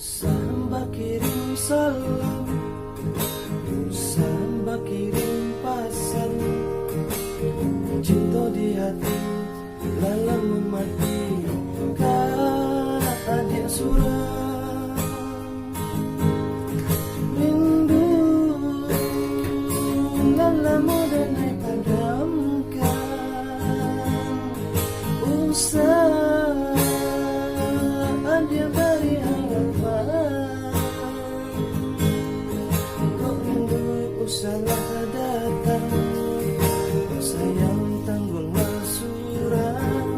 Usah kirim salam, usah kirim pesan, cinta di hati lalang memati karena dia suram. Rindu lalang mudah naik padamkan. Usah dia beri harapan. Kok rindu usahlah datang, sayang tanggunglah suram.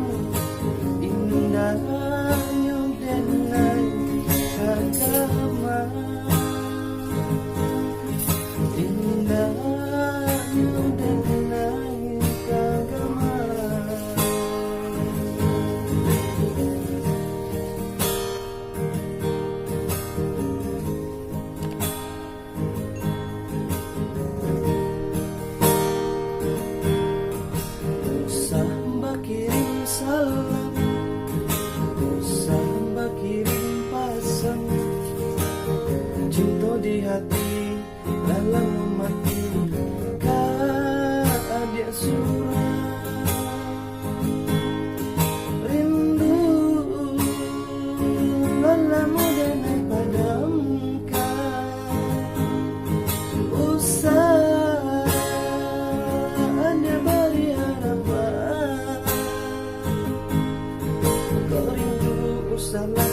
Indahnya denai agama, indahnya denai agama. Kirim salam, usah kirim pesan, cinta di hati dalam mati dia suram. Rindu lelah mudah naik padamkan. Usah dia beri harapan. Kau rindu usahlah